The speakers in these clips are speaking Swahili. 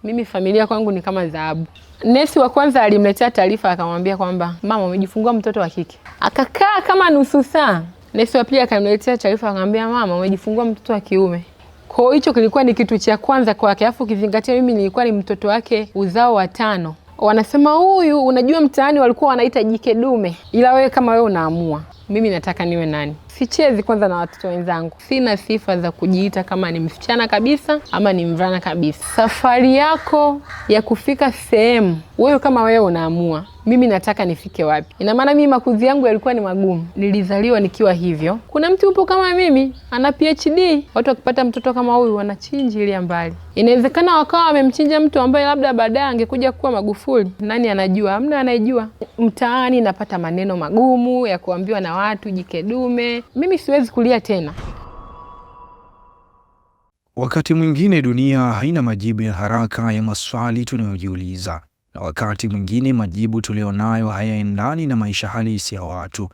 Mimi familia kwangu ni kama dhahabu. Nesi wa kwanza alimletea taarifa akamwambia kwamba mama umejifungua mtoto wa kike. Akakaa kama nusu saa. Nesi wa pili akamletea taarifa akamwambia mama umejifungua mtoto wa kiume. Kwa hiyo hicho kilikuwa ni kitu cha kwanza kwake, afu kizingatia mimi nilikuwa ni mtoto wake uzao wa 5. Wanasema huyu, unajua mtaani walikuwa wanaita jike dume, ila wewe kama wewe unaamua mimi nataka niwe nani. Sichezi kwanza na watoto wenzangu. Sina sifa za kujiita kama ni msichana kabisa ama ni mvulana kabisa. Safari yako ya kufika sehemu, wewe kama wewe unaamua mimi nataka nifike wapi. Ina maana mimi makuzi yangu yalikuwa ni magumu. Nilizaliwa nikiwa hivyo. Kuna mtu upo kama mimi, ana PhD. Watu wakipata mtoto kama huyu wanachinjilia mbali. Inawezekana wakawa wamemchinja mtu ambaye labda baadaye angekuja kuwa Magufuli. Nani anajua? Hamna anayejua. Mtaani napata maneno magumu ya kuambiwa na watu jike dume. Mimi siwezi kulia tena. Wakati mwingine dunia haina majibu ya haraka ya maswali tunayojiuliza. Na wakati mwingine majibu tulionayo hayaendani na maisha halisi ya watu.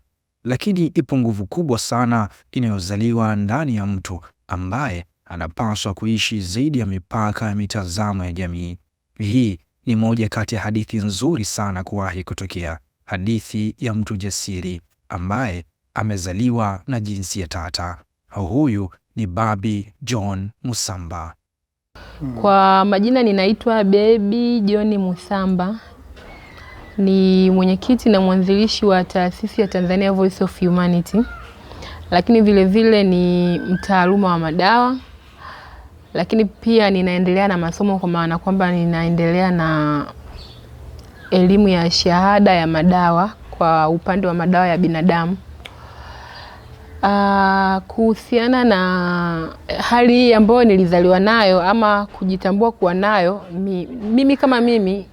Lakini ipo nguvu kubwa sana inayozaliwa ndani ya mtu ambaye anapaswa kuishi zaidi ya mipaka ya mitazamo ya jamii. Hii ni moja kati ya hadithi nzuri sana kuwahi kutokea. Hadithi ya mtu jasiri ambaye amezaliwa na jinsia tata. Huyu ni Baby John Musamba. Kwa majina ninaitwa Baby John Musamba. Ni mwenyekiti na mwanzilishi wa taasisi ya Tanzania Voice of Humanity. Lakini vile vile ni mtaaluma wa madawa. Lakini pia ninaendelea na masomo kwa maana kwamba ninaendelea na elimu ya shahada ya madawa kwa upande wa madawa ya binadamu. Kuhusiana na hali ambayo nilizaliwa nayo ama kujitambua kuwa nayo, mimi kama mimi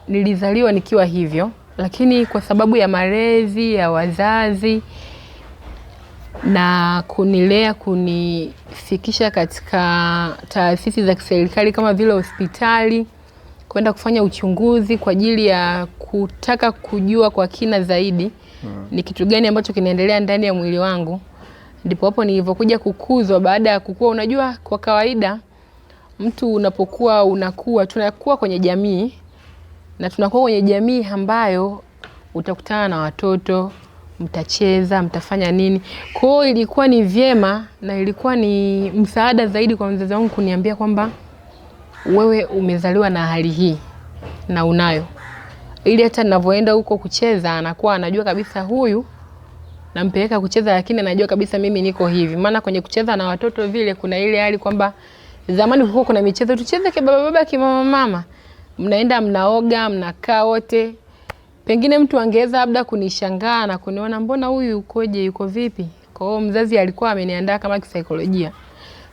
nilizaliwa nikiwa hivyo, lakini kwa sababu ya malezi ya wazazi na kunilea kunifikisha katika taasisi za kiserikali kama vile hospitali, kwenda kufanya uchunguzi kwa ajili ya kutaka kujua kwa kina zaidi ni kitu gani ambacho kinaendelea ndani ya mwili wangu. Ndipo hapo nilivyokuja kukuzwa. Baada ya kukua, unajua kwa kawaida mtu unapokuwa tunakuwa kwenye jamii, na tunakuwa kwenye jamii ambayo utakutana na watoto, mtacheza, mtafanya nini. Kwa hiyo ilikuwa ni vyema na ilikuwa ni msaada zaidi kwa mzazi wangu kuniambia kwamba wewe umezaliwa na hali hii na unayo. Ili hata ninavyoenda huko kucheza anakuwa anajua kabisa huyu nampeleka kucheza, lakini anajua kabisa mimi niko hivi. Maana kwenye kucheza na watoto vile kuna ile hali kwamba zamani kulikuwa kuna michezo tucheze kibaba baba kimama mama. Mnaenda mnaoga, mnakaa wote. Pengine mtu angeweza labda kunishangaa na kuniona mbona huyu ukoje, yuko vipi? Kwa hiyo mzazi alikuwa ameniandaa kama kisaikolojia.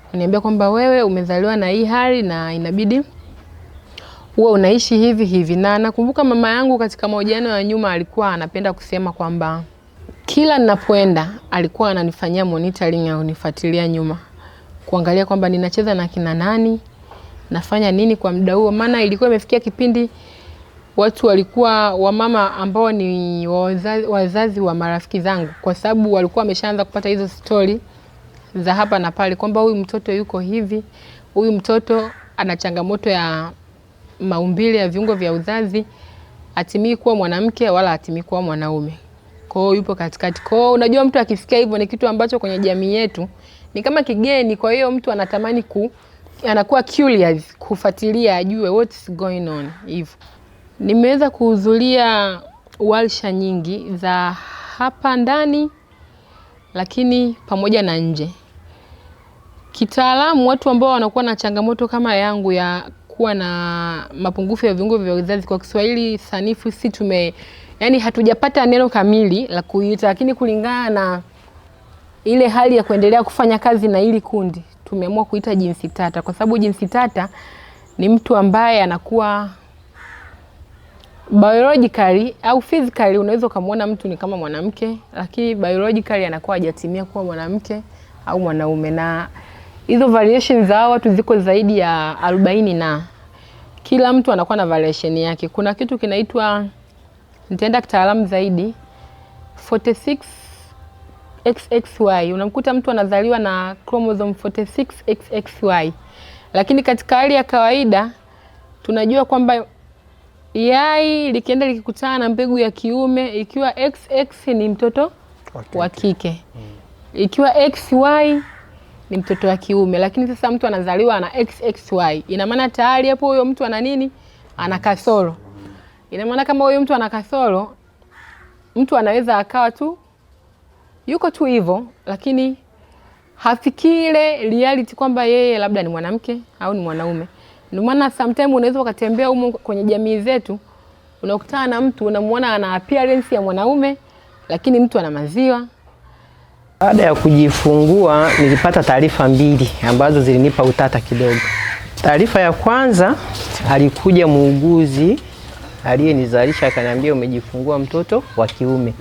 Ananiambia kwamba wewe umezaliwa na hii hali na inabidi uwe unaishi hivi hivi. Na nakumbuka mama yangu katika mahojiano ya nyuma alikuwa anapenda kusema kwamba kila ninapoenda alikuwa ananifanyia monitoring au unifuatilia nyuma, kuangalia kwamba ninacheza na kina nani, nafanya nini kwa muda huo. Maana ilikuwa imefikia kipindi watu walikuwa wamama ambao ni wazazi wa marafiki zangu, kwa sababu walikuwa wameshaanza kupata hizo story za hapa na pale kwamba huyu mtoto yuko hivi, huyu mtoto ana changamoto ya maumbile ya viungo vya uzazi, hatimii kuwa mwanamke wala hatimii kuwa mwanaume. Kwa hiyo yupo katikati. Kwa hiyo unajua mtu akisikia hivyo ni kitu ambacho kwenye jamii yetu ni kama kigeni, kwa hiyo mtu anatamani anakuwa curious kufuatilia ajue what's going on hivyo. Nimeweza kuhudhuria warsha nyingi za hapa ndani lakini pamoja na nje. Kitaalamu watu ambao wanakuwa na changamoto kama yangu ya kuwa na mapungufu ya viungo vya uzazi, kwa Kiswahili sanifu yani hatujapata neno kamili la kuita, lakini kulingana na ile hali ya kuendelea kufanya kazi na hili kundi tumeamua kuita jinsi tata, kwa sababu jinsi tata ni mtu ambaye anakuwa biologically au physically unaweza kumuona mtu ni kama mwanamke, lakini biologically anakuwa hajatimia kuwa mwanamke au mwanaume. Na hizo variations za watu ziko zaidi ya 40 na kila mtu anakuwa na variation yake. Kuna kitu kinaitwa, nitaenda kitaalamu zaidi, 46XXY. Unamkuta mtu anazaliwa na chromosome 46XXY, Lakini katika hali ya kawaida tunajua kwamba yai likienda likikutana na mbegu ya kiume, ikiwa XX ni mtoto wa kike. Ikiwa XY ni mtoto wa kiume. Lakini sasa mtu anazaliwa na XXY. Ina maana tayari hapo huyo mtu ana nini? Ana kasoro. Ina maana kama huyo mtu ana kasoro, mtu anaweza akawa tu yuko tu hivyo, lakini hafikii ile reality kwamba yeye labda ni mwanamke au ni mwanaume. Ndio maana sometimes unaweza ukatembea huko kwenye jamii zetu, unakutana na mtu unamuona ana appearance ya mwanaume lakini mtu ana maziwa. Baada ya kujifungua nilipata taarifa mbili ambazo zilinipa utata kidogo. Taarifa ya kwanza, alikuja muuguzi aliyenizalisha akaniambia umejifungua mtoto wa kiume.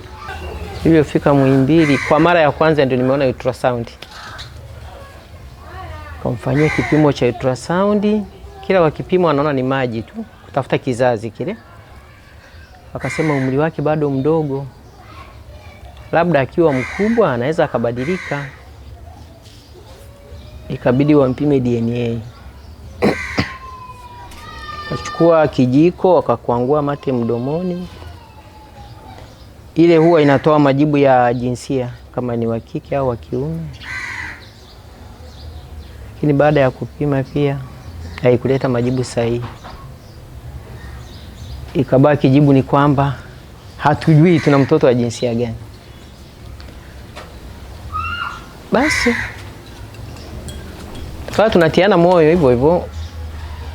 Nilipofika Muhimbili kwa mara ya kwanza ndio nimeona ultrasound. Kumfanyia kipimo cha ultrasound, kila wakipimo anaona ni maji tu, kutafuta kizazi kile. Akasema umri wake bado mdogo, labda akiwa mkubwa anaweza akabadilika. Ikabidi wampime DNA. Wachukua kijiko wakakwangua mate mdomoni. Ile huwa inatoa majibu ya jinsia kama ni wa kike au wa kiume. Lakini baada ya kupima pia haikuleta majibu sahihi. Ikabaki jibu ni kwamba hatujui tuna mtoto wa jinsia gani. Basi tukawa tunatiana moyo hivyo hivyo.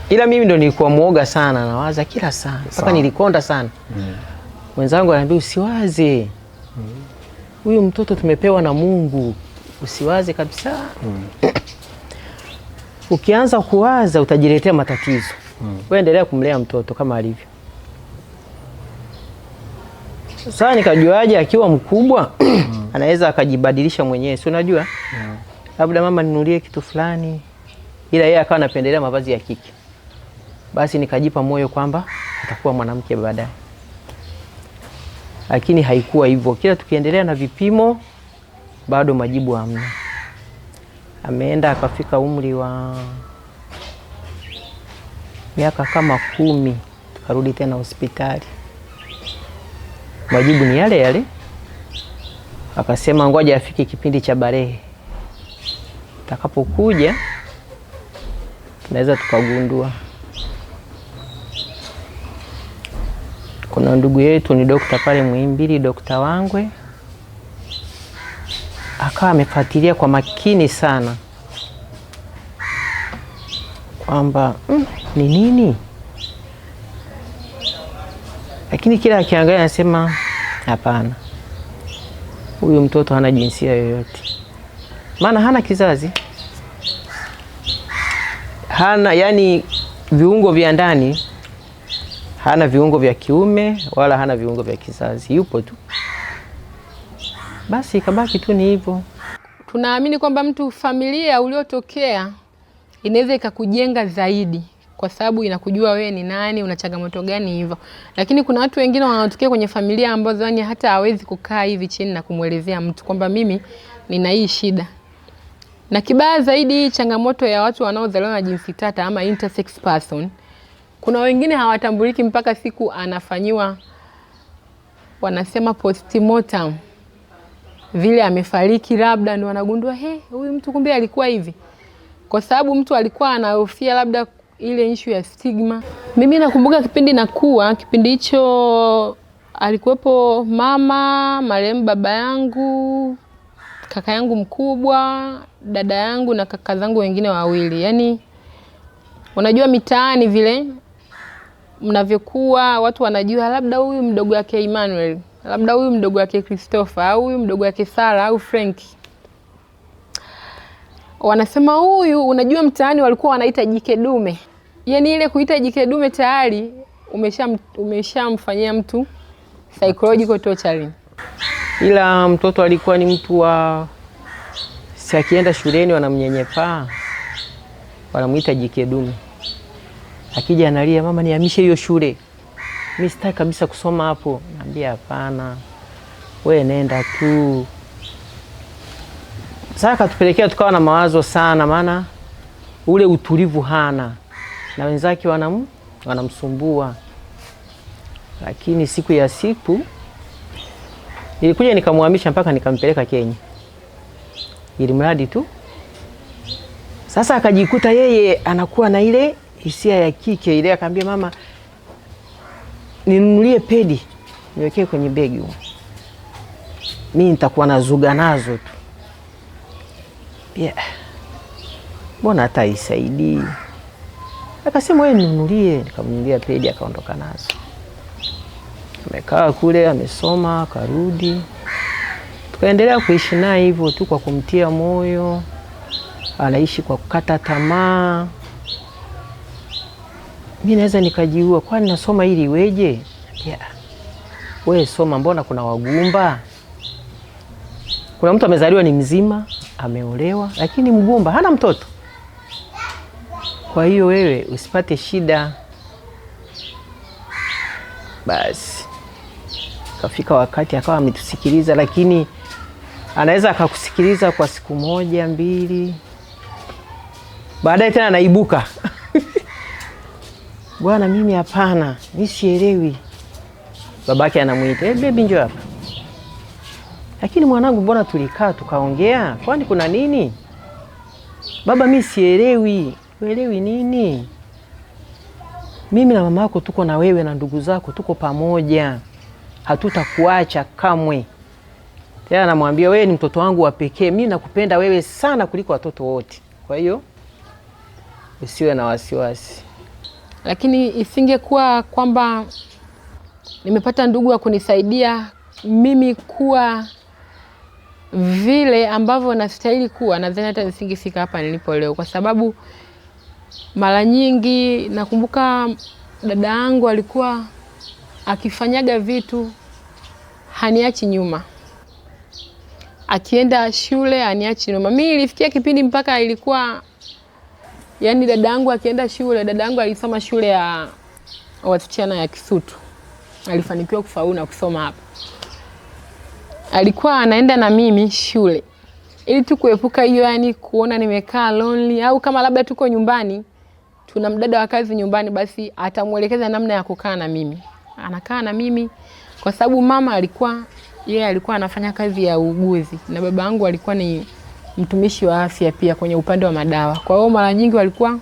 Ila mimi ndo nilikuwa muoga sana, nawaza kila saa. Mpaka nilikonda sana. Mwenzangu ananiambia usiwaze. Huyu mtoto tumepewa na Mungu. Usiwaze kabisa. Ukianza kuwaza utajiletea matatizo. Wewe endelea kumlea mtoto kama alivyo. Sasa nikajuaje akiwa mkubwa anaweza akajibadilisha mwenyewe. Si unajua? Labda mama ninunulie kitu fulani. Ila yeye akawa anapendelea mavazi ya kike. Basi nikajipa moyo kwamba atakuwa mwanamke baadaye. Lakini haikuwa hivyo. Kila tukiendelea na vipimo bado majibu hamna. Ameenda akafika umri wa miaka kama 10, tukarudi tena hospitali. Majibu ni yale yale. Akasema ngoja afike kipindi cha barehe. Takapokuja tunaweza tukagundua. Kuna ndugu yetu ni dokta pale Muhimbili, Dr. Wangwe. Akawa amefuatilia kwa makini sana kwamba ni nini. Lakini kila akiangalia anasema hapana. Huyu mtoto hana jinsia yoyote. Maana hana kizazi. Hana yani viungo vya ndani. Hana viungo vya kiume wala hana viungo vya kizazi. Yupo tu. Basi ikabaki tu ni hivyo. Tunaamini kwamba mtu familia uliotokea inaweza ikakujenga zaidi kwa sababu inakujua wewe ni nani, una changamoto gani hivyo. Lakini kuna watu wengine wanaotokea kwenye familia ambazo yani hata hawezi kukaa hivi chini na kumuelezea mtu kwamba mimi nina hii shida. Na kibaya zaidi changamoto ya watu wanaozaliwa na jinsi tata ama intersex person. Kuna wengine hawatambuliki mpaka siku anafanyiwa wanasema postmortem. Vile amefariki labda ndio wanagundua huyu mtu kumbe alikuwa hivi. Kwa sababu mtu alikuwa anahofia labda ile issue ya stigma. Mimi nakumbuka kipindi hicho alikuwepo mama, marehemu baba yangu, kaka yangu mkubwa, dada yangu na kaka zangu wengine wawili. Yaani unajua mitaani vile mnavyokuwa watu wanajua labda huyu mdogo wake Emmanuel, labda huyu mdogo wake Christopher, au huyu mdogo wake Sara au Frank. Wanasema huyu, unajua mtaani walikuwa wanaita jike dume. Yaani ile kuita jike dume tayari umeshamfanyia mtu psychological torturing. Ila mtoto alikuwa ni mtu wa si akienda shuleni wanamnyenyepaa. Wanamuita jike dume. Akija analia mama nihamishe hiyo shule. Mimi sitaki kabisa kusoma hapo. Naambia hapana. Wewe nenda tu. Sasa katupelekea tukawa na mawazo sana maana ule utulivu hana, na wenzake wanamsumbua. Lakini siku ya siku nilikuja nikamhamisha mpaka nikampeleka Kenya, ili mradi tu. Sasa akajikuta yeye anakuwa na ile hisia ya kike ile, akamwambia mama, ninunulie pedi niwekee kwenye begi huko, mimi nitakuwa nazuga nazo tu. Mbona hata isaidii? Akasema wewe ninunulie. Nikamnunulia pedi, akaondoka nazo. Amekaa kule, amesoma, karudi. Tukaendelea kuishi naye hivyo tu kwa kumtia moyo. Anaishi kwa kukata tamaa. Mimi naweza nikajiua, kwani nasoma ili iweje? Wewe soma, mbona kuna wagumba? Kuna mtu amezaliwa ni mzima, ameolewa, lakini mgumba, hana mtoto. Kwa hiyo wewe usipate shida. Basi kafika wakati akawa ametusikiliza, lakini anaweza akakusikiliza kwa siku moja, mbili. Baadaye tena anaibuka. Bwana, mimi hapana, mimi sielewi. Babake anamuita, baby njoo hapa. Lakini mwanangu, mbona tulikaa tukaongea? Kwani kuna nini? Baba, mimi sielewi. Uelewi nini? Mimi na mama yako tuko na wewe na ndugu zako, tuko pamoja. Hatutakuacha kamwe. Tena namwambia wewe ni mtoto wangu wa pekee. Mimi nakupenda wewe sana kuliko watoto wote. Kwa hiyo usiwe na wasiwasi. Lakini isingekuwa kwamba nimepata ndugu wa kunisaidia mimi kuwa vile ambavyo nastahili kuwa, nadhani hata nisingefika hapa nilipo leo. Kwa sababu mara nyingi nakumbuka dada yangu alikuwa akifanyaga vitu haniachi nyuma. Akienda shule haniachi nyuma. Mimi ilifikia kipindi mpaka ilikuwa yani dada yangu akienda shule, dada yangu alisoma shule ya wasichana ya Kisutu. Alifanikiwa kufaulu na kusoma hapa. Alikuwa anaenda na mimi shule ili tu kuepuka hiyo yani kuona nimekaa lonely, au kama labda tuko nyumbani tuna mdada wa kazi nyumbani, basi atamuelekeza namna ya kukaa na mimi. Anakaa na mimi kwa sababu mama alikuwa anafanya kazi ya uuguzi na baba yangu alikuwa ni mtumishi wa afya pia kwenye upande wa madawa. Kwa hiyo mara nyingi walikuwa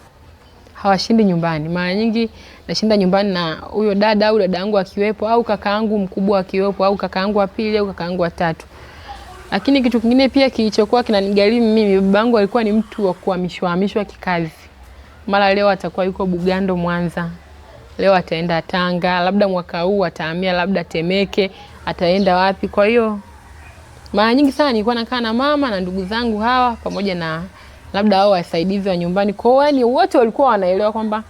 hawashindi nyumbani. Mara nyingi nashinda nyumbani na huyo dada au dada yangu akiwepo, au kakaangu mkubwa akiwepo, au kakaangu wa pili au kakaangu wa tatu. Lakini kitu kingine pia kilichokuwa kinanigharimu mimi, baba yangu alikuwa ni mtu wa kuhamishwa kikazi. Mara leo atakuwa yuko Bugando Mwanza, leo ataenda Tanga, labda mwaka huu atahamia labda Temeke, ataenda wapi. Kwa hiyo mara nyingi sana nilikuwa nakaa na mama na ndugu zangu hawa pamoja na labda hao wasaidizi wa nyumbani. Kwa hiyo wote walikuwa wanaelewa kwamba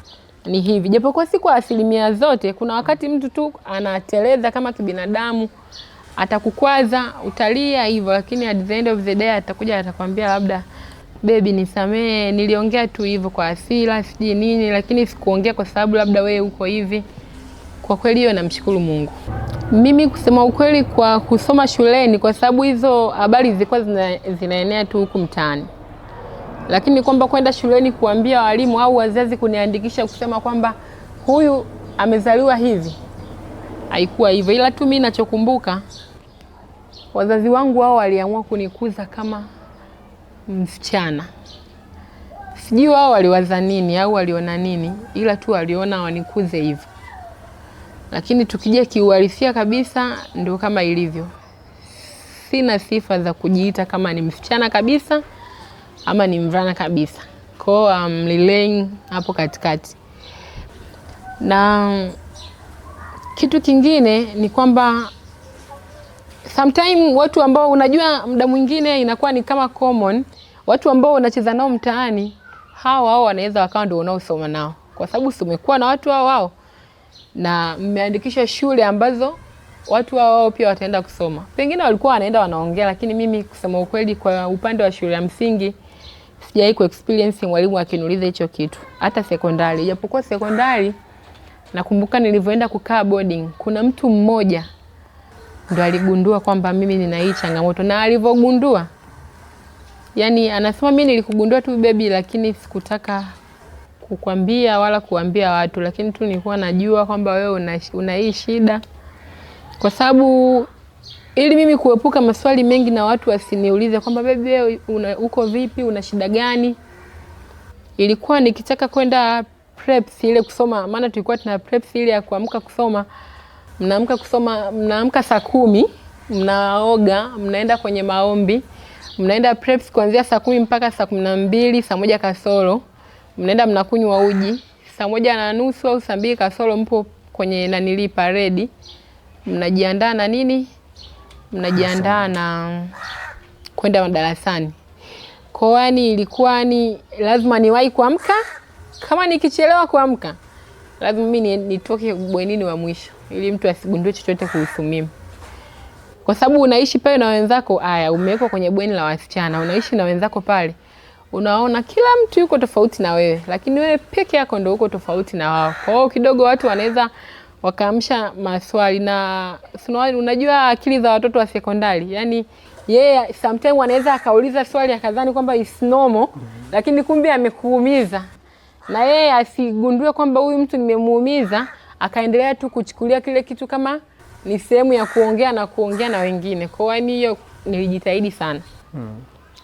ni hivi. Japokuwa si kwa asilimia zote, kuna wakati mtu tu anateleza kama kibinadamu, atakukwaza, utalia hivyo, lakini at the end of the day atakuja atakwambia labda baby nisamee, niliongea tu hivyo kwa hasira, siji nini, lakini sikuongea kwa sababu labda wewe uko hivi. Kwa kweli hiyo namshukuru Mungu. Mimi kusema ukweli kwa kusoma shuleni, kwa sababu hizo habari zilikuwa zinaenea tu huku mtaani. Lakini kwamba kwenda shuleni kuambia walimu au wazazi kuniandikisha kusema kwamba huyu amezaliwa hivi, haikuwa hivyo. Ila tu mimi ninachokumbuka, wazazi wangu wao waliamua kunikuza kama msichana. Sijui wao waliwaza nini au waliona nini, ila tu waliona wanikuze hivyo. Lakini tukija kiuhalisia kabisa ndio kama ilivyo. Sina sifa za kujiita kama ni msichana kabisa ama ni mvulana kabisa. Kwa hiyo relaying hapo katikati. Na kitu kingine ni kwamba sometimes watu ambao unajua muda mwingine inakuwa ni kama common, watu ambao unacheza nao mtaani, hao wanaweza wakawa ndio unaosoma nao. Kwa sababu umekuwa na watu hao na mmeandikisha shule ambazo watu hao pia wataenda kusoma. Pengine walikuwa wanaenda wanaongea, lakini mimi kusema ukweli kwa upande wa shule ya msingi sijai ku experience mwalimu akiniuliza hicho kitu. Hata sekondari, japokuwa sekondari nakumbuka nilivyoenda kukaa boarding, kuna mtu mmoja ndo aligundua kwamba mimi nina hii changamoto, na alivyogundua Yaani anasema mimi nilikugundua tu baby, lakini sikutaka kukwambia wala kuambia watu, lakini tu nilikuwa najua kwamba wewe una hii shida. Kwa sababu ili mimi kuepuka maswali mengi na watu wasiniulize kwamba baby wewe uko vipi, una shida gani. Ilikuwa nikitaka kwenda preps ile kusoma, maana tulikuwa tuna preps ile ya kuamka kusoma. Mnaamka saa 10, mnaoga, mnaenda kwenye maombi. Mnaenda preps kuanzia saa 10 mpaka saa 12, saa 1 kasoro. Mnaenda mnakunywa uji. Saa 1:30 au saa 2 kasoro mpo kwenye nanili paredi. Mnajiandaa na nini? Mnajiandaa na kwenda madarasani. Kwa hiyo ilikuwa ni lazima niwahi kuamka. Kama nikichelewa kuamka, lazima mimi nitoke bwenini wa mwisho ili mtu asigundue chochote kuhusu mimi. Kwa sababu unaishi pale na wenzako, umewekwa kwenye bweni la wasichana, unaishi na wenzako pale. Unaona kila mtu yuko tofauti na wewe, lakini wewe peke yako ndio uko tofauti na wao. Kwa hiyo kidogo watu wanaweza wakaamsha maswali, na unajua akili za watoto wa sekondari. Yaani yeye sometimes anaweza akauliza swali akadhani kwamba is normal, lakini kumbe amekuumiza. Na yeye asigundue kwamba huyu mtu nimemuumiza, akaendelea tu kuchukulia kile kitu kama ni sehemu ya kuongea na wengine. Kwa hiyo nilijitahidi sana.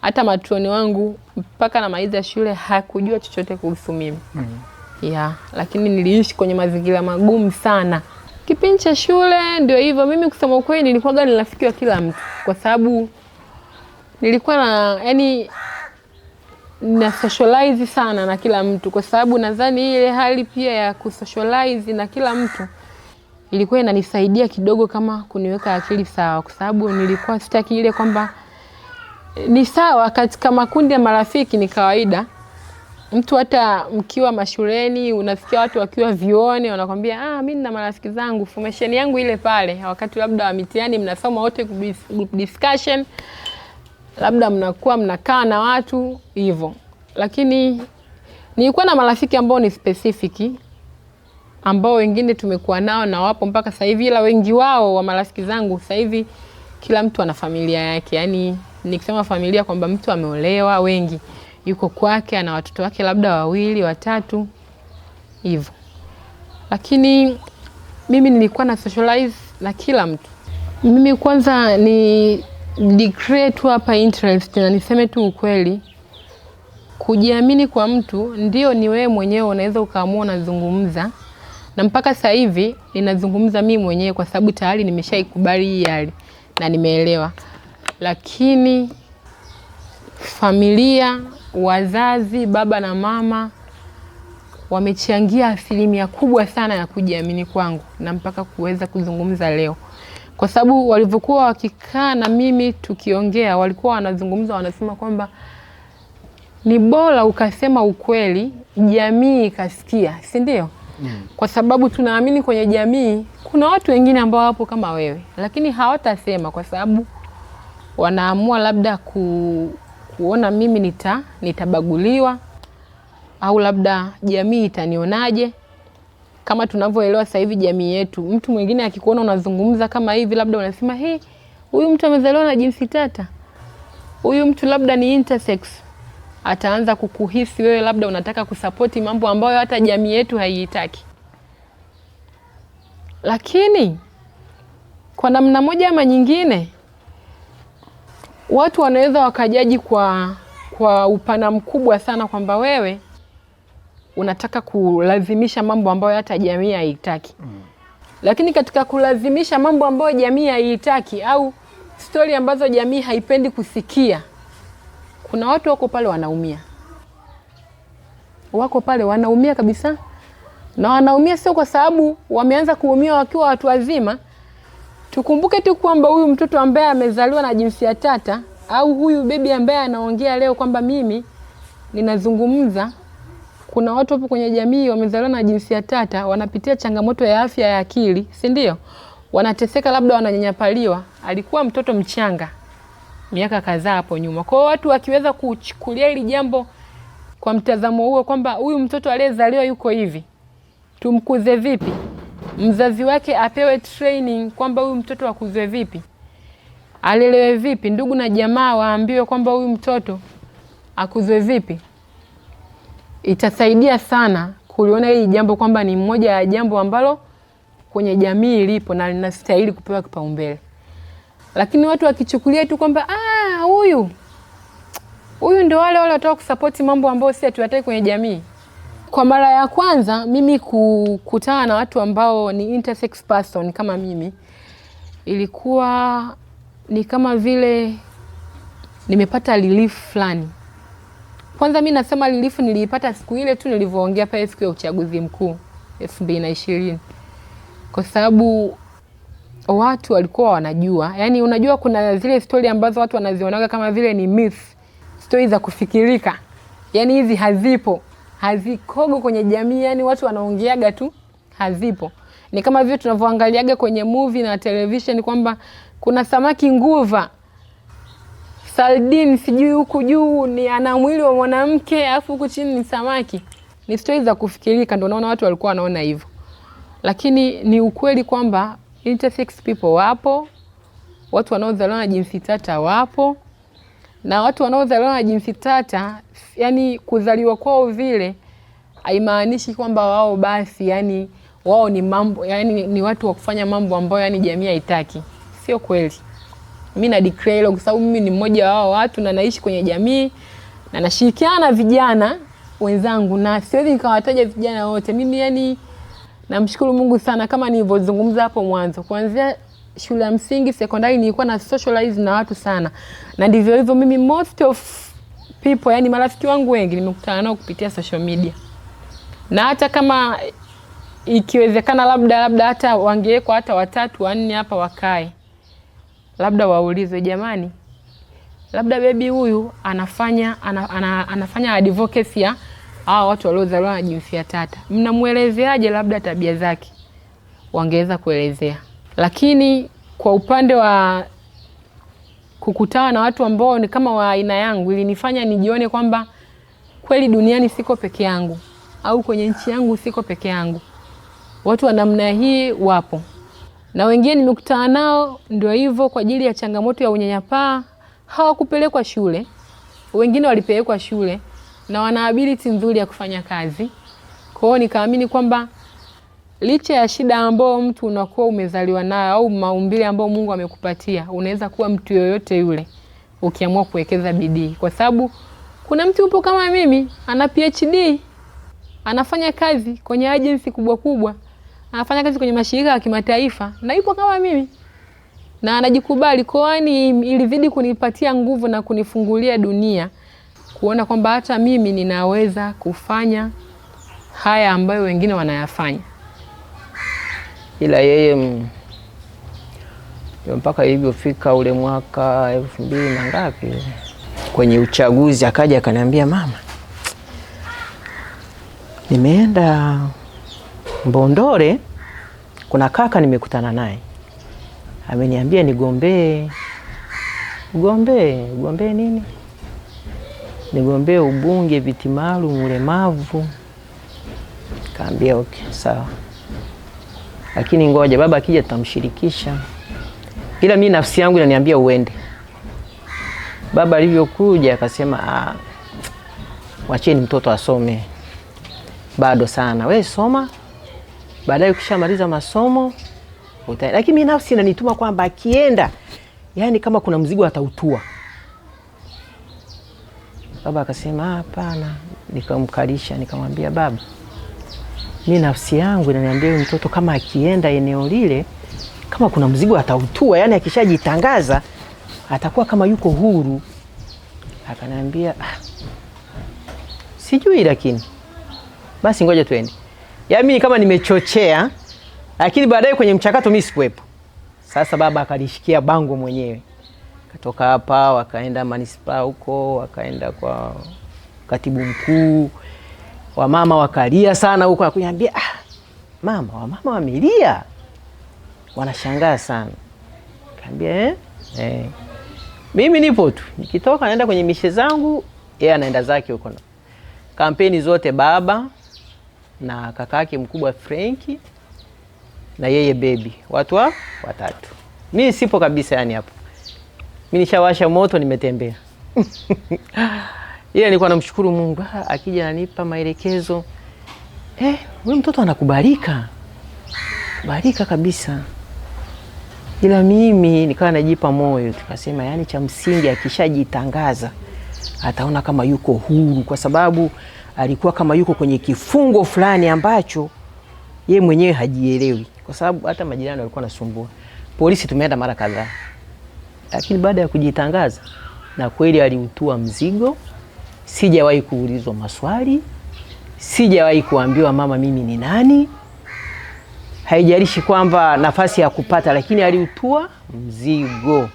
Hata matroni wangu mpaka namaliza shule hakujua chochote kuhusu mimi. Lakini niliishi kwenye mazingira magumu sana. Kipindi cha shule ndio hivyo, mimi kusema ukweli nilikuwa ni rafiki wa kila mtu, kwa sababu nilikuwa na socialize sana na kila mtu, kwa sababu nadhani ile hali pia ya kusocialize na kila mtu ilikuwa inanisaidia kidogo kama kuniweka akili sawa, kwa sababu nilikuwa sitaki ile kwamba ni sawa katika makundi ya marafiki ni kawaida. Mtu hata mkiwa mashuleni unasikia watu wakiwa vioni wanakuambia mimi nina marafiki zangu, formation yangu ile pale, wakati labda wa mitihani mnasoma wote group discussion, labda mnakuwa mnakaa na watu hivyo. Lakini nilikuwa na marafiki ambao ni specific, ambao wengine tumekuwa nao na wapo mpaka sasa hivi, ila wengi wao wa marafiki zangu sasa hivi kila mtu ana familia yake. Yaani nikisema familia kwamba mtu ameolewa, wengi yuko kwake, ana watoto wake labda 2, 3 hivyo. Lakini mimi nilikuwa na socialize na kila mtu. Mimi kwanza ni declare tu hapa interest, na niseme tu ukweli. Kujiamini kwa mtu ndio ni wewe mwenyewe unaweza ukaamua unazungumza. Na mpaka sasa hivi ninazungumza mimi mwenyewe kwa sababu tayari nimeshaikubali hii hali na nimeelewa. Lakini familia, wazazi, baba na mama wamechangia asilimia kubwa sana ya kujiamini kwangu na mpaka kuweza kuzungumza leo. Kwa sababu walivyokuwa wakikaa na mimi tukiongea, walikuwa wanazungumza, wanasema kwamba ni bora ukasema ukweli, jamii ikasikia, si ndio? Kwa sababu tunaamini kwenye jamii kuna watu wengine ambao wapo kama wewe, lakini hawatasema kwa sababu wanaamua labda kuona mimi nitabaguliwa, au labda jamii itanionaje. Kama tunavyoelewa sasa hivi jamii yetu, mtu mwingine akikuona unazungumza kama hivi, labda unasema huyu mtu amezaliwa na jinsi tata, huyu mtu labda ni intersex, ataanza kukuhisi wewe labda unataka kusapoti mambo ambayo hata jamii yetu haiitaki. Lakini kwa namna moja ama nyingine watu wanaweza wakajaji kwa upana mkubwa sana kwamba wewe unataka kulazimisha mambo ambayo hata jamii haitaki. Lakini katika kulazimisha mambo ambayo jamii haitaki au story ambazo jamii haipendi kusikia, kuna watu wako pale wanaumia. Wako pale wanaumia kabisa. Na wanaumia sio kwa sababu wameanza kuumia wakiwa watu wazima. Tukumbuke tu kwamba huyu mtoto ambaye amezaliwa na jinsia tata, au huyu baby ambaye anaongea leo kwamba mimi ninazungumza, kuna watu hapo kwenye jamii wamezaliwa na jinsia tata, wanapitia changamoto ya afya ya akili, si ndio? Wanateseka, labda wananyanyapaliwa. Alikuwa mtoto mchanga miaka kadhaa hapo nyuma. Kwa hiyo watu wakiweza kuchukulia hili jambo kwa mtazamo huo kwamba huyu mtoto aliyezaliwa yuko hivi, tumkuze vipi? Mzazi wake apewe training kwamba huyu mtoto akuzwe vipi? Alelewe vipi? Ndugu na jamaa waambiwe kwamba huyu mtoto akuzwe vipi, itasaidia sana kuliona hili jambo kwamba ni mmoja ya jambo ambalo kwenye jamii lipo na linastahili kupewa kipaumbele. Lakini watu wakichukulia tu kwamba huyu ndio wale wataka kusupport mambo ambayo sisi hatuyatai kwenye jamii. Kwa mara ya kwanza mimi kukutana na watu ambao ni intersex person kama mimi, ilikuwa ni kama vile nimepata relief fulani. Kwanza mimi nasema relief niliipata siku ile tu nilivyoongea pale siku ya uchaguzi mkuu 2020. Kwa sababu watu walikuwa wanajua, yani unajua kuna zile story ambazo watu wanazionaga kama vile ni myth, story za kufikirika. Yani hizi hazipo, hazikogo kwenye jamii, yani watu wanaongeaga tu, hazipo. Ni kama vile tunavyoangaliaga kwenye movie na television kwamba kuna samaki nguva, sardine sijui huku juu ni ana mwili wa mwanamke alafu huku chini ni samaki. Ni story za kufikirika, ndio naona watu walikuwa wanaona hivyo. Lakini ni ukweli kwamba intersex people wapo, watu wanaozaliwa na jinsi tata wapo, na watu wanaozaliwa na jinsi tata, yani kuzaliwa kwao vile haimaanishi kwamba wao basi yani wao ni mambo, yani ni watu wa kufanya mambo ambayo yani jamii haitaki. Sio kweli. Mimi na declare hilo kwa sababu mimi ni mmoja wa watu na naishi kwenye jamii na nashirikiana na vijana wenzangu, na siwezi nikawataja vijana wote. Mimi yani namshukuru Mungu sana kama nilivyozungumza hapo mwanzo. Kuanzia shule ya msingi, sekondari nilikuwa na socialize na watu sana. Na ndivyo hivyo mimi most of people, yani marafiki wangu wengi nimekutana nao kupitia social media. Na hata kama ikiwezekana labda hata wangewekwa hata 3 4 hapa wakae, labda waulizwe, jamani, labda baby huyu anafanya advocacy ya watu waliozaliwa na jinsia tata, mnamuelezeaje labda tabia zake, wangeweza kuelezea. Lakini kwa upande wa kukutana na watu ambao ni kama wa aina yangu, ilinifanya nijione kwamba kweli duniani siko peke yangu, au kwenye nchi yangu siko peke yangu. Watu wa namna hii wapo. Na wengine nimekutana nao ndio hivyo, kwa ajili ya changamoto ya unyanyapaa hawakupelekwa shule. Wengine walipelekwa shule na wana ability nzuri ya kufanya kazi. Kwa hiyo nikaamini kwamba licha ya shida ambayo mtu unakuwa umezaliwa nayo au maumbile ambayo Mungu amekupatia, unaweza kuwa mtu yoyote yule ukiamua kuwekeza bidii. Kwa sababu kuna mtu upo kama mimi, ana PhD, anafanya kazi kwenye agency kubwa, anafanya kazi kwenye mashirika ya kimataifa na yupo kama mimi. Na anajikubali, kwani ilizidi kunipatia nguvu na kunifungulia dunia, kuona kwamba hata mimi ninaweza kufanya haya ambayo wengine wanayafanya. Ila yeye mpaka ilivyofika ule mwaka 2000 na ngapi kwenye uchaguzi, akaja akaniambia, mama, nimeenda Mbondole, kuna kaka nimekutana naye, ameniambia nigombee. Ugombee nini? Nigombee ubunge viti maalum ulemavu. Kaambia okay, sawa, lakini ngoja baba akija tutamshirikisha. Ila mimi nafsi yangu inaniambia uende. Baba alivyokuja akasema, wacheni mtoto asome, bado sana, wewe soma, baadaye ukishamaliza masomo lakini mimi nafsi inanituma kwamba akienda, yani kama kuna mzigo atautua. Baba akasema hapana. Nikamkalisha, nikamwambia, baba, mimi nafsi yangu inaniambia mtoto kama akienda eneo lile, kama kuna mzigo atautua, yani akishajitangaza atakuwa kama yuko huru. Akaniambia, sijui, lakini basi ngoja tuende. Yani mimi kama nimechochea, lakini baadaye kwenye mchakato mimi sikuwepo. Sasa baba akalishikia bango mwenyewe. Katoka hapa wakaenda manispaa huko, wakaenda kwa katibu mkuu. Wamama wakalia sana huko, akuniambia, mama, wamama wamelia. Wanashangaa sana. Kaambia mimi nipo tu. Nikitoka naenda kwenye mishe zangu, yeye anaenda zake huko. Kampeni zote baba na kakake mkubwa Franki na yeye baby, watu watatu. Mimi sipo kabisa, yani hapo. Mimi nishawasha moto, nimetembea. Ila nilikuwa namshukuru Mungu, akija ananipa maelekezo, wewe mtoto anakubalika. Barika kabisa. Ila mimi nikawa najipa moyo, tukasema yani cha msingi akishajitangaza ataona kama yuko huru, kwa sababu alikuwa kama yuko kwenye kifungo fulani ambacho ye mwenyewe hajielewi, kwa sababu hata majirani walikuwa nasumbua. Polisi tumeenda mara kadhaa, lakini baada ya kujitangaza na kweli aliutua mzigo. Sijawahi kuulizwa maswali, sijawahi kuambiwa mama mimi ni nani. Haijalishi kwamba nafasi ya kupata, lakini aliutua mzigo.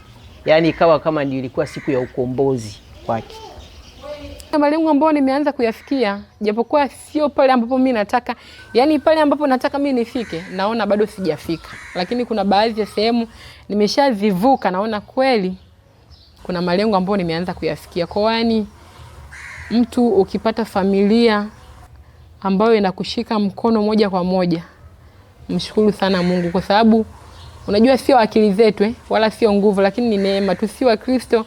Yani ikawa kama ndio ilikuwa siku ya ukombozi kwake. Malengo ambayo nimeanza kuyafikia, japokuwa sio pale ambapo mimi nataka, yani pale ambapo nataka mimi nifike, naona bado sijafika. Lakini kuna baadhi ya sehemu nimeshazivuka, naona kweli kuna malengo ambayo nimeanza kuyafikia. Kwani mtu ukipata familia ambayo inakushika mkono moja kwa moja, mshukuru sana Mungu, kwa sababu unajua sio akili zetu wala sio nguvu, lakini ni neema tu. Si wa Kristo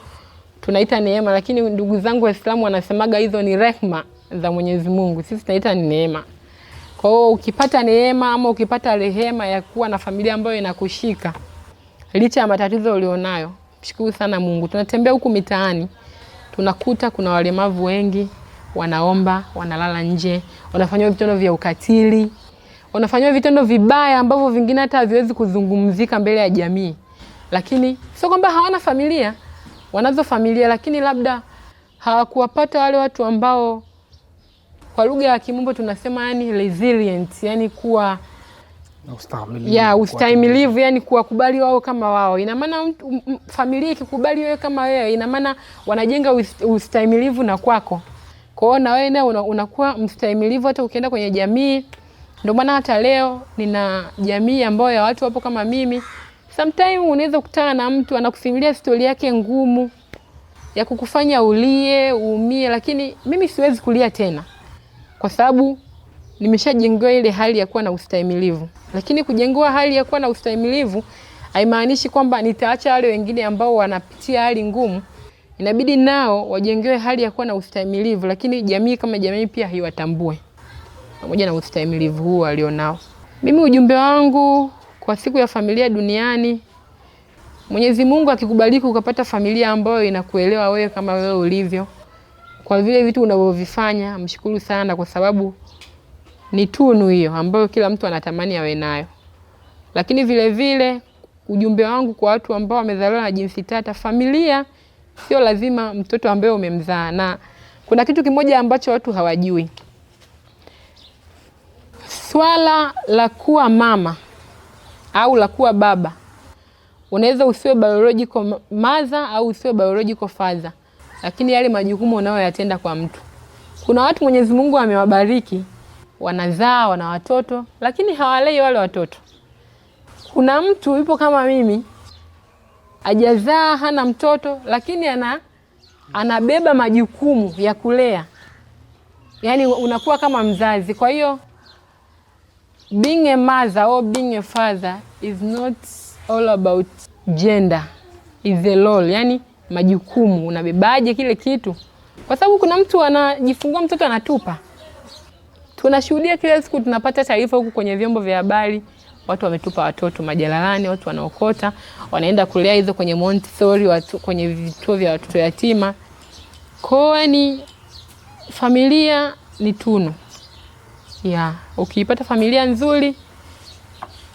tunaita neema, lakini ndugu zangu Waislamu wanasemaga hizo ni rehema za Mwenyezi Mungu. Sisi tunaita ni neema. Kwa hiyo ukipata neema ama ukipata rehema ya kuwa na familia ambayo inakushika licha ya matatizo ulionayo, mshukuru sana Mungu. Tunatembea huku mitaani, tunakuta kuna walemavu wengi wanaomba, wanalala nje, wanafanywa vitendo vya ukatili, wanafanywa vitendo vibaya ambavyo vingine hata haviwezi kuzungumzika mbele ya jamii. Lakini sio kwamba hawana familia, wanazo familia, lakini labda hawakuwapata wale watu ambao kwa lugha ya Kimombo tunasema yani resilient, yani kuwa ustahimilivu, yani kuwakubali wao kama wao. Ina maana familia ikikubali wewe kama wewe, ina maana wanajenga ustahimilivu na kwako. Kwa hiyo na wewe naye unakuwa mstahimilivu hata ukienda kwenye jamii. Ndio maana hata leo nina jamii ambayo ya watu wapo kama mimi. Sometimes unaweza kukutana na mtu anakusimulia story yake ngumu ya kukufanya ulie, uumie, lakini mimi siwezi kulia tena, kwa sababu nimeshajengewa ile hali ya kuwa na ustahimilivu. Lakini kujengewa hali ya kuwa na ustahimilivu haimaanishi kwamba nitaacha wale wengine ambao wanapitia hali ngumu. Inabidi nao wajengewe hali ya kuwa na ustahimilivu, lakini jamii kama jamii pia hiwatambue pamoja na ustahimilivu huu alionao. Mimi ujumbe wangu kwa siku ya familia duniani, Mwenyezi Mungu akikubariki ukapata familia ambayo inakuelewa wewe kama wewe ulivyo, kwa vile vitu unavyovifanya, mshukuru sana, kwa sababu ni tunu hiyo ambayo kila mtu anatamani awe nayo. Lakini vile vile ujumbe wangu kwa watu ambao wamezaliwa na jinsi tata, familia sio lazima mtoto ambaye umemzaa. Na kuna kitu kimoja ambacho watu hawajui. Swala la kuwa mama au la kuwa baba, unaweza usiwe biological mother au usiwe biological father, lakini yale majukumu unayoyatenda kwa mtu. Kuna watu Mwenyezi Mungu amewabariki, wanazaa, wana watoto, lakini hawalei wale watoto. Kuna mtu yupo kama mimi, hajazaa, hana mtoto, lakini anabeba majukumu ya kulea. Yani unakuwa kama mzazi. Kwa hiyo being a mother or being a father is not all about gender, is a role. Yani majukumu, unabebaje kile kitu. Kwa sababu kuna mtu anajifungua mtoto anatupa. Tunashuhudia kila siku, tunapata taarifa huku kwenye vyombo vya habari, watu wametupa watoto majalalani, watu wanaokota, wanaenda kulea hizo kwenye Montessori, watu kwenye vituo vya watoto yatima. Kwa ni familia ni tunu. Ukiipata familia nzuri,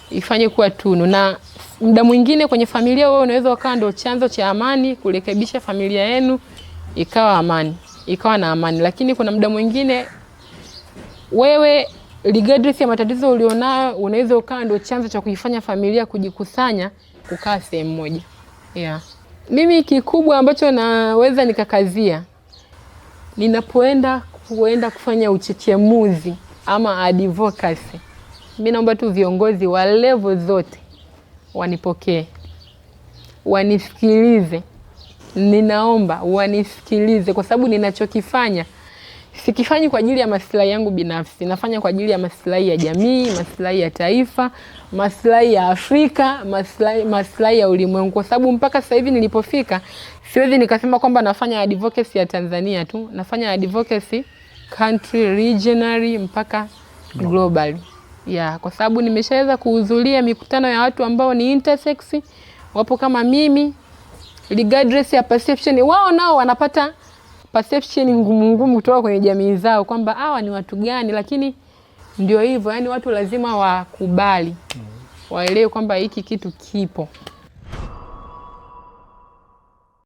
ifanye kuwa tunu. Na muda mwingine kwenye familia wewe unaweza ukawa ndio chanzo cha amani, kurekebisha familia yenu ikawa amani, ikawa na amani. Lakini kuna muda mwingine wewe regardless ya matatizo ulionayo, unaweza ukawa ndio chanzo cha kuifanya familia kujikusanya kukaa sehemu moja. Mimi kikubwa ambacho naweza nikakazia, ninapoenda kufanya uchechemuzi ama advocacy, mimi naomba tu viongozi wa level zote wanipokee, wanisikilize. Ninaomba wanisikilize, kwa sababu ninachokifanya sikifanyi kwa ajili ya maslahi yangu binafsi, nafanya kwa ajili ya maslahi ya jamii, maslahi ya taifa, maslahi ya Afrika, maslahi ya ulimwengu. Kwa sababu mpaka sasa hivi nilipofika, siwezi nikasema kwamba nafanya advocacy ya Tanzania tu, nafanya advocacy country, regionally mpaka globally. Kwa sababu nimeshaweza kuhudhuria mikutano ya watu ambao ni intersex, wapo kama mimi, regardless ya perception, wao nao wanapata perception ngumu kutoka kwenye jamii zao kwamba hawa ni watu gani, lakini ndio hivyo, yani watu lazima wakubali, waelewe kwamba hiki kitu kipo.